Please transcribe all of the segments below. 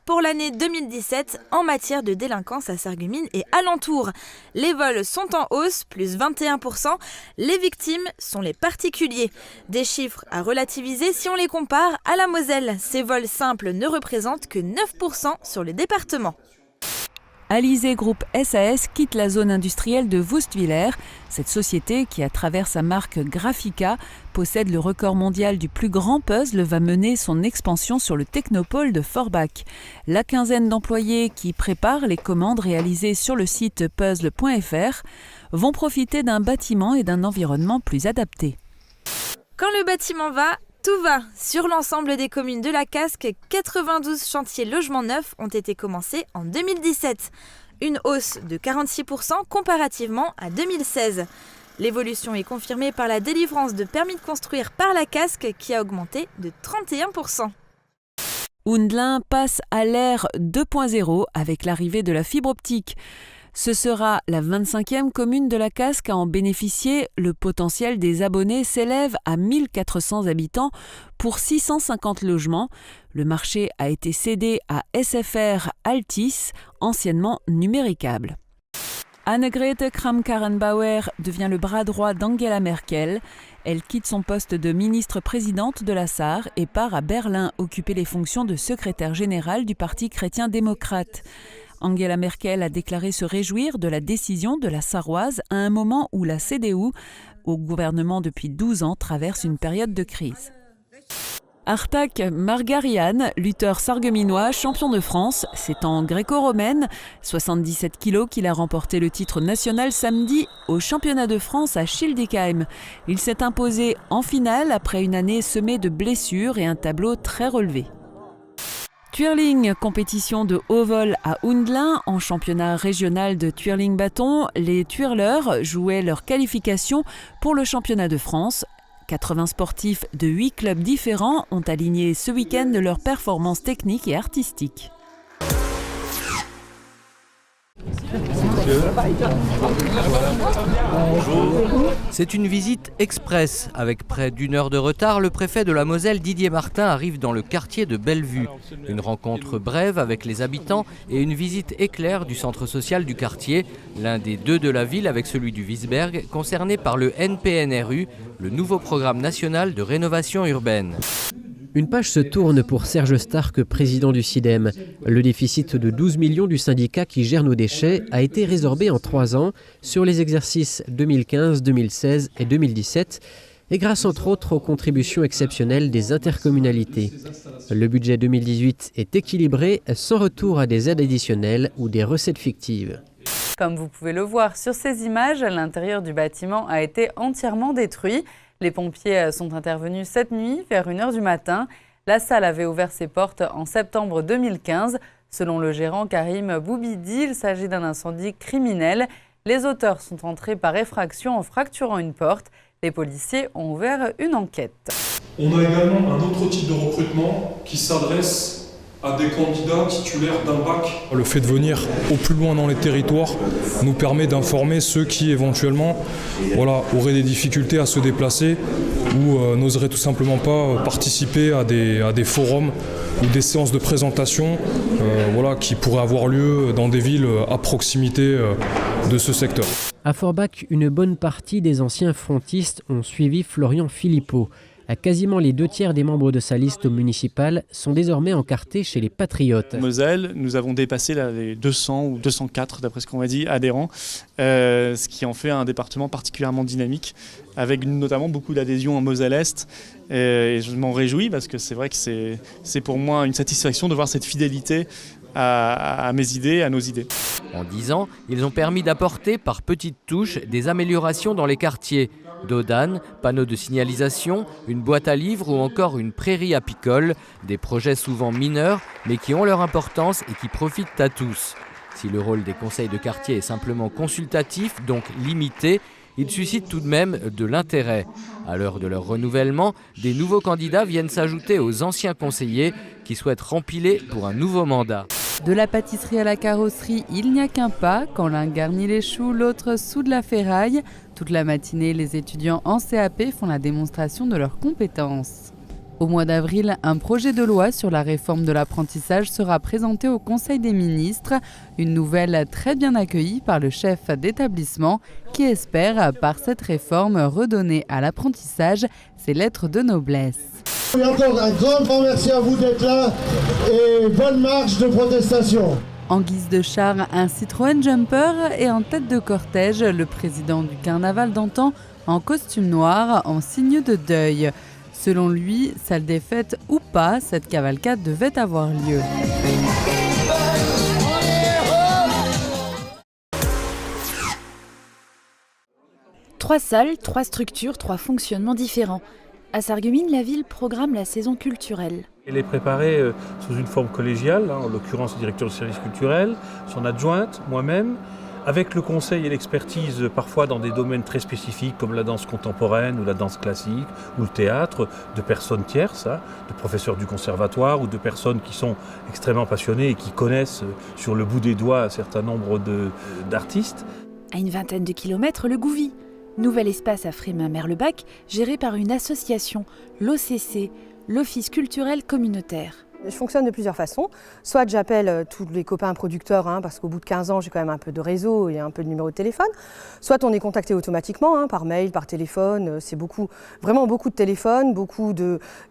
pour l'année 2017 en matière de délinquance à Sarreguemines et alentours. Les vols sont en hausse, plus 21%. Les victimes sont les particuliers. Des chiffres à relativiser si on les compare à la Moselle. Ces vols simples ne représentent que 9% sur le département. Alizé Group SAS quitte la zone industrielle de Woestwiller. Cette société, qui à travers sa marque Graphica possède le record mondial du plus grand puzzle, va mener son expansion sur le technopôle de Forbach. La quinzaine d'employés qui préparent les commandes réalisées sur le site puzzle.fr vont profiter d'un bâtiment et d'un environnement plus adaptés. Quand le bâtiment va, tout va. Sur l'ensemble des communes de la Casque, 92 chantiers logements neufs ont été commencés en 2017. Une hausse de 46% comparativement à 2016. L'évolution est confirmée par la délivrance de permis de construire par la Casque qui a augmenté de 31%. Houndelin passe à l'ère 2.0 avec l'arrivée de la fibre optique. Ce sera la 25e commune de la Casque à en bénéficier. Le potentiel des abonnés s'élève à 1400 habitants pour 650 logements. Le marché a été cédé à SFR Altis, anciennement Numéricable. Annegrethe Kramp-Karrenbauer devient le bras droit d'Angela Merkel. Elle quitte son poste de ministre-présidente de la Sarre et part à Berlin occuper les fonctions de secrétaire générale du Parti chrétien-démocrate. Angela Merkel a déclaré se réjouir de la décision de la Sarroise à un moment où la CDU, au gouvernement depuis 12 ans, traverse une période de crise. Artak Margarian, lutteur sarregueminois, champion de France, c'est en gréco-romaine, 77 kilos qu'il a remporté le titre national samedi au championnat de France à Schildikheim. Il s'est imposé en finale après une année semée de blessures et un tableau très relevé. Twirling, compétition de haut vol à Houndelin en championnat régional de twirling bâton. Les twirleurs jouaient leur qualification pour le championnat de France. 80 sportifs de 8 clubs différents ont aligné ce week-end leurs performances techniques et artistiques. C'est une visite express. Avec près d'une heure de retard, le préfet de la Moselle, Didier Martin, arrive dans le quartier de Bellevue. Une rencontre brève avec les habitants et une visite éclair du centre social du quartier, l'un des deux de la ville avec celui du Wiesberg, concerné par le NPNRU, le nouveau programme national de rénovation urbaine. Une page se tourne pour Serge Stark, président du CIDEM. Le déficit de 12 millions du syndicat qui gère nos déchets a été résorbé en 3 ans sur les exercices 2015, 2016 et 2017 et grâce entre autres aux contributions exceptionnelles des intercommunalités. Le budget 2018 est équilibré sans retour à des aides additionnelles ou des recettes fictives. Comme vous pouvez le voir sur ces images, l'intérieur du bâtiment a été entièrement détruit. Les pompiers sont intervenus cette nuit vers 1h du matin. La salle avait ouvert ses portes en septembre 2015. Selon le gérant Karim Boubidi, il s'agit d'un incendie criminel. Les auteurs sont entrés par effraction en fracturant une porte. Les policiers ont ouvert une enquête. On a également un autre type de recrutement qui s'adresse à des candidats titulaires d'un bac. Le fait de venir au plus loin dans les territoires nous permet d'informer ceux qui éventuellement auraient des difficultés à se déplacer ou n'oseraient tout simplement pas participer à des forums ou des séances de présentation qui pourraient avoir lieu dans des villes à proximité de ce secteur. À Forbach, une bonne partie des anciens frontistes ont suivi Florian Philippot. Quasiment les 2/3 des membres de sa liste municipale sont désormais encartés chez les Patriotes. En Moselle, nous avons dépassé les 200 ou 204, d'après ce qu'on m'a dit, adhérents, ce qui en fait un département particulièrement dynamique, avec notamment beaucoup d'adhésions en Moselle-Est. Et je m'en réjouis parce que c'est vrai que c'est pour moi une satisfaction de voir cette fidélité à mes idées, à nos idées. En 10 ans, ils ont permis d'apporter par petites touches des améliorations dans les quartiers. Dodanes, panneaux de signalisation, une boîte à livres ou encore une prairie apicole, des projets souvent mineurs mais qui ont leur importance et qui profitent à tous. Si le rôle des conseils de quartier est simplement consultatif, donc limité, il suscite tout de même de l'intérêt. À l'heure de leur renouvellement, des nouveaux candidats viennent s'ajouter aux anciens conseillers qui souhaitent rempiler pour un nouveau mandat. De la pâtisserie à la carrosserie, il n'y a qu'un pas. Quand l'un garnit les choux, l'autre soude la ferraille. Toute la matinée, les étudiants en CAP font la démonstration de leurs compétences. Au mois d'avril, un projet de loi sur la réforme de l'apprentissage sera présenté au Conseil des ministres. Une nouvelle très bien accueillie par le chef d'établissement qui espère, par cette réforme, redonner à l'apprentissage ses lettres de noblesse. Et encore un grand merci à vous d'être là et bonne marche de protestation. En guise de char, un Citroën Jumper et en tête de cortège, le président du carnaval d'antan en costume noir en signe de deuil. Selon lui, salle des fêtes ou pas, cette cavalcade devait avoir lieu. Trois salles, trois structures, trois fonctionnements différents. À Sarreguemines, la ville programme la saison culturelle. Elle est préparée sous une forme collégiale, en l'occurrence le directeur du service culturel, son adjointe, moi-même, avec le conseil et l'expertise parfois dans des domaines très spécifiques comme la danse contemporaine ou la danse classique ou le théâtre, de personnes tierces, de professeurs du conservatoire ou de personnes qui sont extrêmement passionnées et qui connaissent sur le bout des doigts un certain nombre d'artistes. À une vingtaine de kilomètres, le Gouvy. Nouvel espace à Frémin-Merlebach, géré par une association, l'OCC, l'Office culturel communautaire. Je fonctionne de plusieurs façons. Soit j'appelle tous les copains producteurs, parce qu'au bout de 15 ans, j'ai quand même un peu de réseau et un peu de numéro de téléphone. Soit on est contacté automatiquement, par mail, par téléphone. C'est vraiment beaucoup de téléphone, beaucoup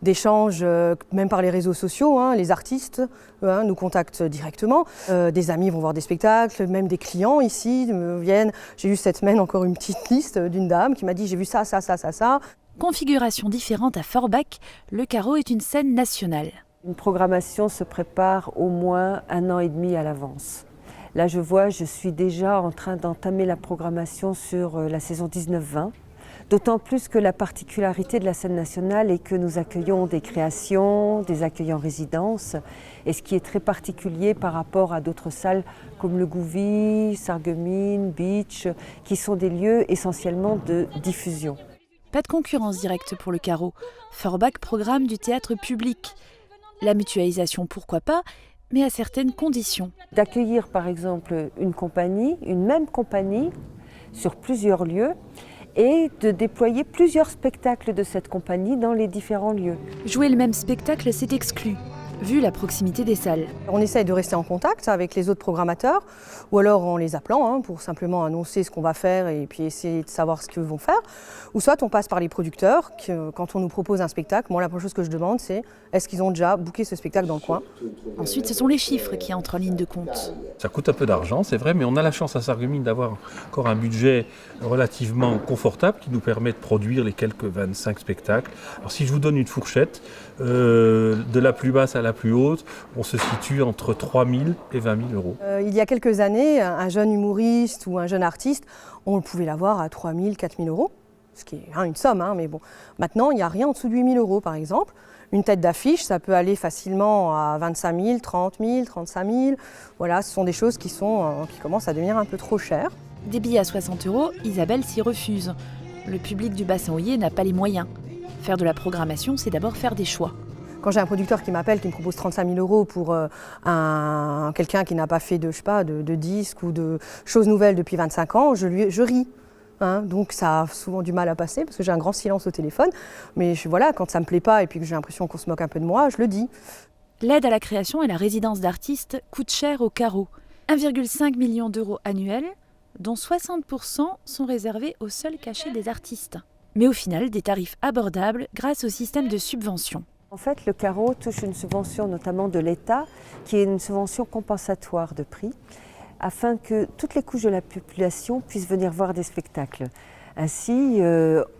d'échanges, même par les réseaux sociaux. Les artistes nous contactent directement. Des amis vont voir des spectacles, même des clients ici me viennent. J'ai eu cette semaine encore une petite liste d'une dame qui m'a dit « j'ai vu ça, ça, ça, ça, ça ». Configuration différente à Forbach, le Carreau est une scène nationale. Une programmation se prépare au moins 1 an et demi à l'avance. Là, je suis déjà en train d'entamer la programmation sur la saison 19-20. D'autant plus que la particularité de la scène nationale est que nous accueillons des créations, des accueils en résidence, et ce qui est très particulier par rapport à d'autres salles comme le Gouvy, Sarreguemines, Beach, qui sont des lieux essentiellement de diffusion. Pas de concurrence directe pour le Carreau. Forbach programme du théâtre public. La mutualisation, pourquoi pas, mais à certaines conditions. D'accueillir par exemple une même compagnie, sur plusieurs lieux, et de déployer plusieurs spectacles de cette compagnie dans les différents lieux. Jouer le même spectacle, c'est exclu, vu la proximité des salles. On essaye de rester en contact avec les autres programmateurs, ou alors en les appelant pour simplement annoncer ce qu'on va faire et puis essayer de savoir ce qu'ils vont faire. Ou soit on passe par les producteurs, quand on nous propose un spectacle, moi la première chose que je demande c'est est-ce qu'ils ont déjà booké ce spectacle dans le coin. Ensuite ce sont les chiffres qui entrent en ligne de compte. Ça coûte un peu d'argent, c'est vrai, mais on a la chance à Sarreguemines d'avoir encore un budget relativement confortable qui nous permet de produire les quelques 25 spectacles. Alors si je vous donne une fourchette, de la plus basse à la plus haute, on se situe entre 3 000 et 20 000 euros. Il y a quelques années, un jeune humoriste ou un jeune artiste, on pouvait l'avoir à 3 000, 4 000 euros, ce qui est une somme, mais bon. Maintenant, il n'y a rien en dessous de 8 000 euros, par exemple. Une tête d'affiche, ça peut aller facilement à 25 000, 30 000, 35 000. Voilà, ce sont des choses qui commencent à devenir un peu trop chères. Des billets à 60 euros, Isabelle s'y refuse. Le public du bassin houiller n'a pas les moyens. Faire de la programmation, c'est d'abord faire des choix. Quand j'ai un producteur qui m'appelle, qui me propose 35 000 euros pour quelqu'un qui n'a pas fait de disques ou de choses nouvelles depuis 25 ans, je ris. Donc ça a souvent du mal à passer parce que j'ai un grand silence au téléphone. Mais quand ça ne me plaît pas et puis que j'ai l'impression qu'on se moque un peu de moi, je le dis. L'aide à la création et la résidence d'artistes coûtent cher au Carreau. 1,5 million d'euros annuels, dont 60% sont réservés au seul cachet des artistes. Mais au final, des tarifs abordables grâce au système de subvention. En fait, le Carreau touche une subvention notamment de l'État, qui est une subvention compensatoire de prix, afin que toutes les couches de la population puissent venir voir des spectacles. Ainsi,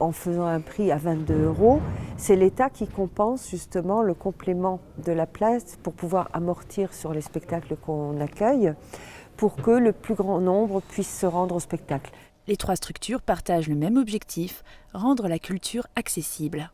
en faisant un prix à 22 euros, c'est l'État qui compense justement le complément de la place pour pouvoir amortir sur les spectacles qu'on accueille, pour que le plus grand nombre puisse se rendre au spectacle. Les trois structures partagent le même objectif, rendre la culture accessible.